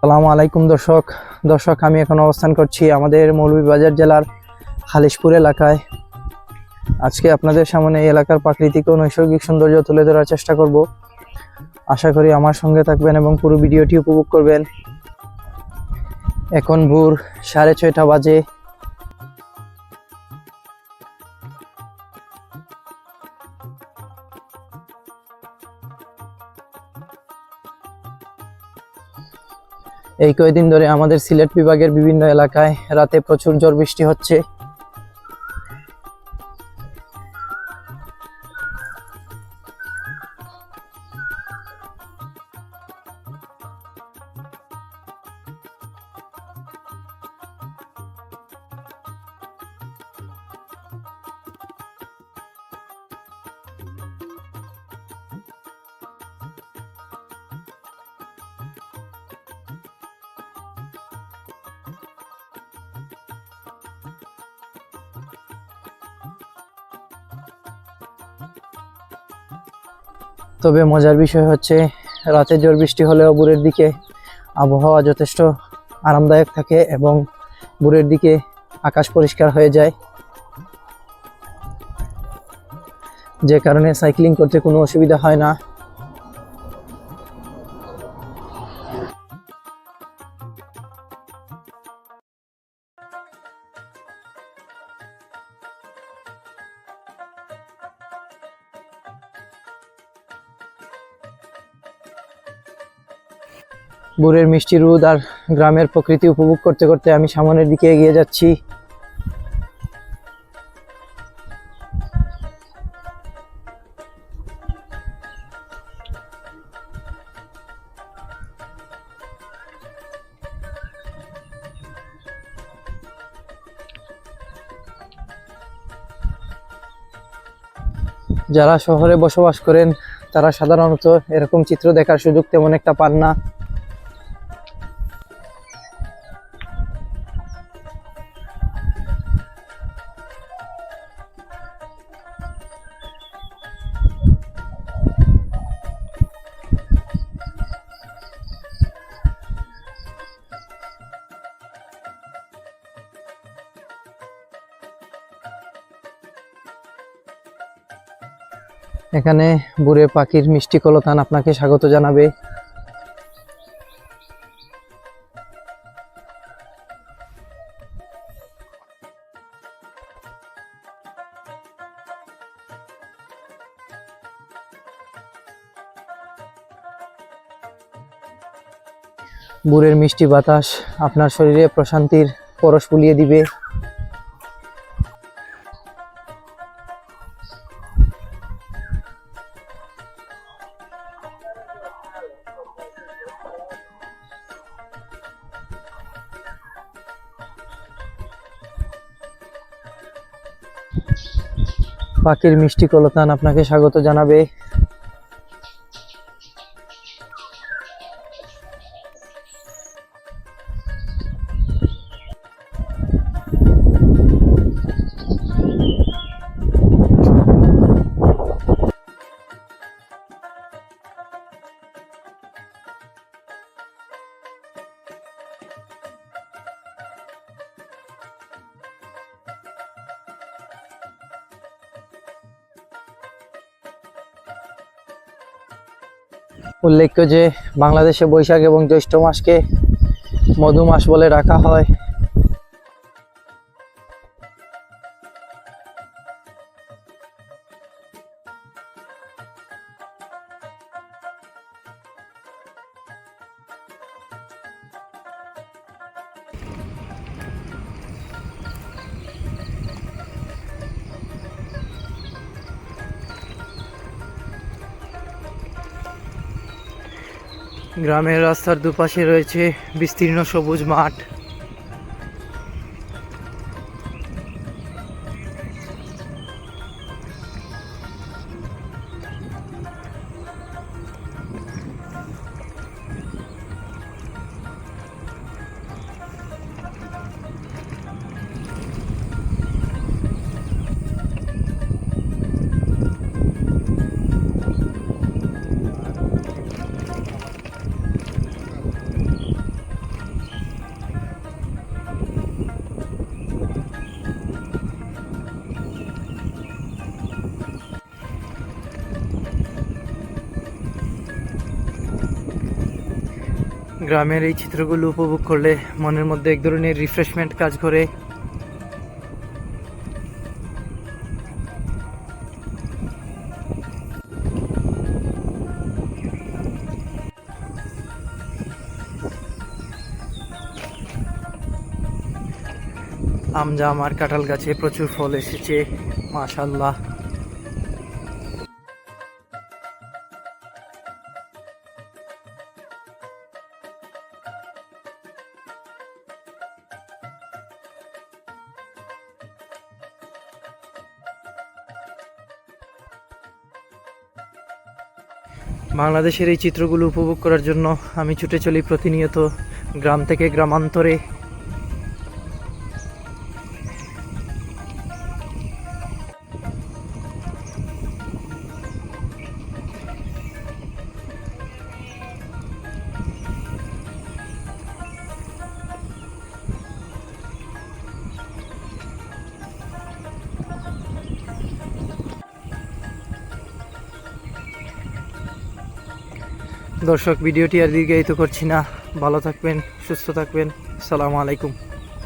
আসসালামু আলাইকুম দর্শক আমি এখন অবস্থান করছি আমাদের মৌলভীবাজার জেলার খালিশপুর এলাকায়। আজকে আপনাদের সামনে এই এলাকার প্রাকৃতিক ও নৈসর্গিক সৌন্দর্য তুলে ধরার চেষ্টা করব। আশা করি আমার সঙ্গে থাকবেন এবং পুরো ভিডিওটি উপভোগ করবেন। এখন ভোর 6:30 বাজে। এই কয়েকদিন ধরে আমাদের সিলেট বিভাগের বিভিন্ন এলাকায় রাতে প্রচুর ঝড় বৃষ্টি হচ্ছে। তবে মজার বিষয় হচ্ছে রাতে ঝড় বৃষ্টি হলেও ভোরের দিকে আবহাওয়া যথেষ্ট আরামদায়ক থাকে এবং ভোরের দিকে আকাশ পরিষ্কার হয়ে যায়, যে কারণে সাইক্লিং করতে কোনো অসুবিধা হয় না। ভোরের মিষ্টি রোদ আর গ্রামের প্রকৃতি উপভোগ করতে করতে আমি সামনের দিকে এগিয়ে যাচ্ছি। যারা শহরে বসবাস করেন তারা সাধারণত এরকম চিত্র দেখার সুযোগ তেমন একটা পান না। এখানে ভোরে পাখির মিষ্টি কলতান আপনাকে স্বাগত জানাবে। ভোরের মিষ্টি বাতাস আপনার শরীরে প্রশান্তির পরশ বুলিয়ে দিবে। পাখির মিষ্টি কলতান আপনাকে স্বাগত জানাবে। উল্লেখ্য যে বাংলাদেশে বৈশাখ এবং জ্যৈষ্ঠ মাসকে মধু মাস বলে রাখা হয়। গ্রামের রাস্তার দুপাশে রয়েছে বিস্তীর্ণ সবুজ মাঠ। গ্রামের এই চিত্রগুলো উপভোগ করলে মনের মধ্যে এক ধরনের রিফ্রেশমেন্ট কাজ করে। আম জাম আর কাঁঠাল গাছে প্রচুর ফল এসেছে, মাশাআল্লাহ। বাংলাদেশের এই চিত্রগুলো উপভোগ করার জন্য আমি ছুটে চলি প্রতিনিয়ত গ্রাম থেকে গ্রামান্তরে। দর্শক, ভিডিওটি আর দীর্ঘায়িত করছি না, ভালো থাকবেন, সুস্থ থাকবেন, আসসালামু আলাইকুম।